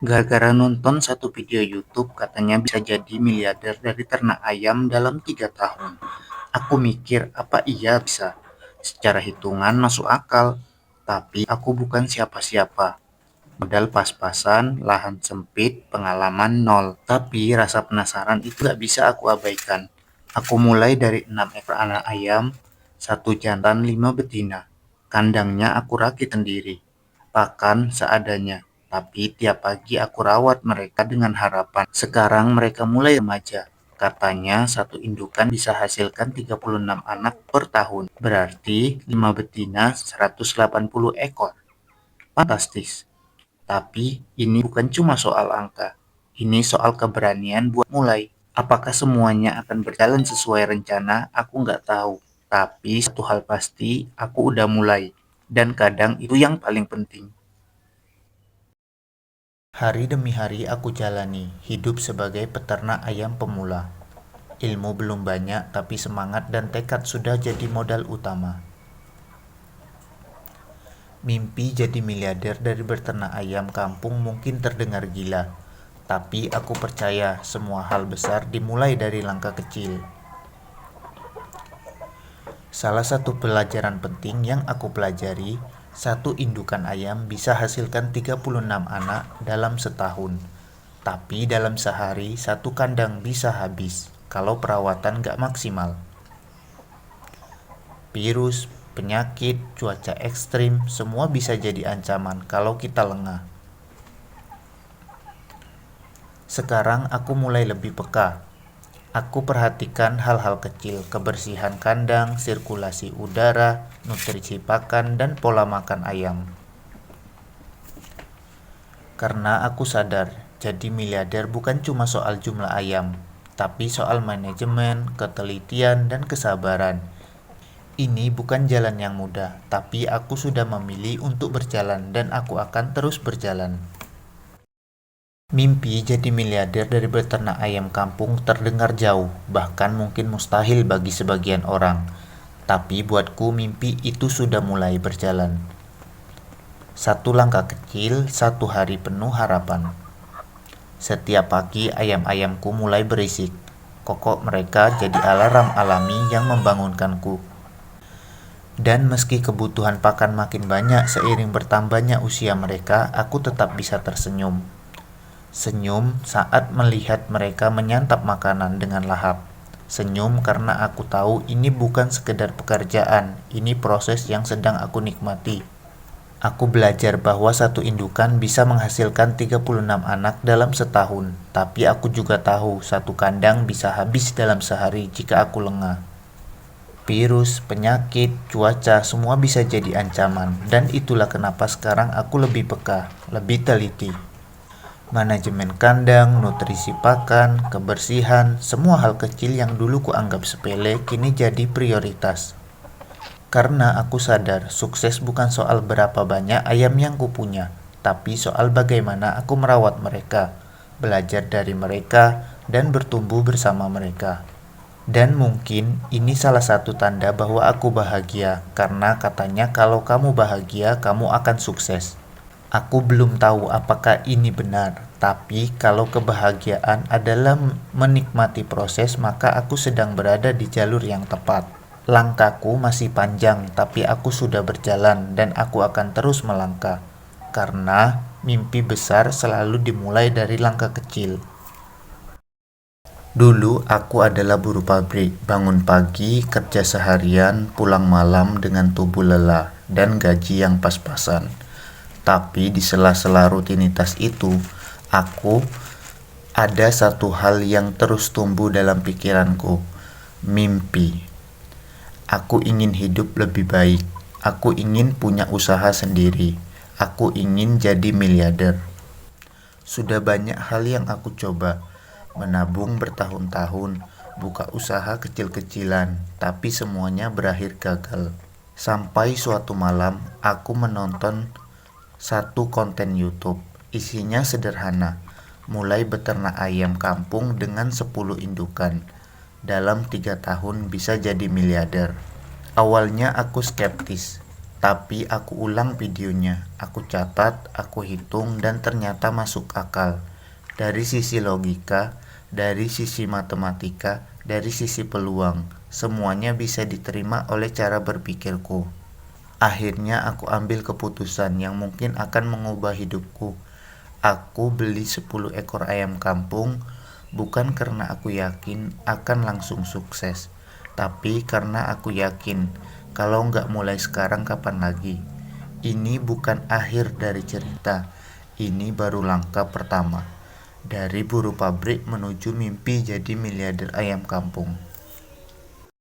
Gara-gara nonton satu video YouTube katanya bisa jadi miliarder dari ternak ayam dalam 3 tahun. Aku mikir apa iya bisa? Secara hitungan masuk akal. Tapi aku bukan siapa-siapa. Modal pas-pasan, lahan sempit, pengalaman nol. Tapi rasa penasaran itu gak bisa aku abaikan. Aku mulai dari 6 ekor anak ayam, satu jantan 5 betina. Kandangnya aku rakit sendiri, pakan seadanya. Tapi tiap pagi aku rawat mereka dengan harapan. Sekarang mereka mulai remaja. Katanya satu indukan bisa hasilkan 36 anak per tahun. Berarti 5 betina 180 ekor. Fantastis. Tapi ini bukan cuma soal angka. Ini soal keberanian buat mulai. Apakah semuanya akan berjalan sesuai rencana? Aku nggak tahu. Tapi satu hal pasti, aku udah mulai. Dan kadang itu yang paling penting. Hari demi hari aku jalani hidup sebagai peternak ayam pemula. Ilmu belum banyak, tapi semangat dan tekad sudah jadi modal utama. Mimpi jadi miliarder dari berternak ayam kampung mungkin terdengar gila, tapi aku percaya semua hal besar dimulai dari langkah kecil. Salah satu pelajaran penting yang aku pelajari, satu indukan ayam bisa hasilkan 36 anak dalam setahun. Tapi dalam sehari, satu kandang bisa habis kalau perawatan gak maksimal. Virus, penyakit, cuaca ekstrim, semua bisa jadi ancaman kalau kita lengah. Sekarang aku mulai lebih peka. Aku perhatikan hal-hal kecil, kebersihan kandang, sirkulasi udara, nutrisi pakan, dan pola makan ayam. Karena aku sadar, jadi miliarder bukan cuma soal jumlah ayam, tapi soal manajemen, ketelitian, dan kesabaran. Ini bukan jalan yang mudah, tapi aku sudah memilih untuk berjalan dan aku akan terus berjalan. Mimpi jadi miliarder dari beternak ayam kampung terdengar jauh, bahkan mungkin mustahil bagi sebagian orang. Tapi buatku mimpi itu sudah mulai berjalan. Satu langkah kecil, satu hari penuh harapan. Setiap pagi ayam-ayamku mulai berisik. Kokok mereka jadi alarm alami yang membangunkanku. Dan meski kebutuhan pakan makin banyak seiring bertambahnya usia mereka, aku tetap bisa tersenyum. Senyum saat melihat mereka menyantap makanan dengan lahap. Senyum karena aku tahu ini bukan sekedar pekerjaan, ini proses yang sedang aku nikmati. Aku belajar bahwa satu indukan bisa menghasilkan 36 anak dalam setahun, tapi aku juga tahu satu kandang bisa habis dalam sehari jika aku lengah. Virus, penyakit, cuaca, semua bisa jadi ancaman, dan itulah kenapa sekarang aku lebih peka, lebih teliti. Manajemen kandang, nutrisi pakan, kebersihan, semua hal kecil yang dulu kuanggap sepele kini jadi prioritas. Karena aku sadar sukses bukan soal berapa banyak ayam yang kupunya, tapi soal bagaimana aku merawat mereka, belajar dari mereka, dan bertumbuh bersama mereka. Dan mungkin ini salah satu tanda bahwa aku bahagia, karena katanya kalau kamu bahagia, kamu akan sukses. Aku belum tahu apakah ini benar, tapi kalau kebahagiaan adalah menikmati proses, maka aku sedang berada di jalur yang tepat. Langkahku masih panjang, tapi aku sudah berjalan dan aku akan terus melangkah. Karena mimpi besar selalu dimulai dari langkah kecil. Dulu aku adalah buruh pabrik, bangun pagi, kerja seharian, pulang malam dengan tubuh lelah dan gaji yang pas-pasan. Tapi di sela-sela rutinitas itu, aku ada satu hal yang terus tumbuh dalam pikiranku, mimpi. Aku ingin hidup lebih baik. Aku ingin punya usaha sendiri. Aku ingin jadi miliarder. Sudah banyak hal yang aku coba. Menabung bertahun-tahun, buka usaha kecil-kecilan, tapi semuanya berakhir gagal. Sampai suatu malam, aku menonton satu konten YouTube. Isinya sederhana, mulai beternak ayam kampung dengan 10 indukan. Dalam 3 tahun bisa jadi miliarder. Awalnya aku skeptis, Tapi aku ulang videonya, aku catat, aku hitung, dan ternyata masuk akal. Dari sisi logika, dari sisi matematika, dari sisi peluang, semuanya bisa diterima oleh cara berpikirku. Akhirnya aku ambil keputusan yang mungkin akan mengubah hidupku. Aku beli 10 ekor ayam kampung, bukan karena aku yakin akan langsung sukses, tapi karena aku yakin kalau nggak mulai sekarang kapan lagi. Ini bukan akhir dari cerita, ini baru langkah pertama. Dari buruh pabrik menuju mimpi jadi miliarder ayam kampung.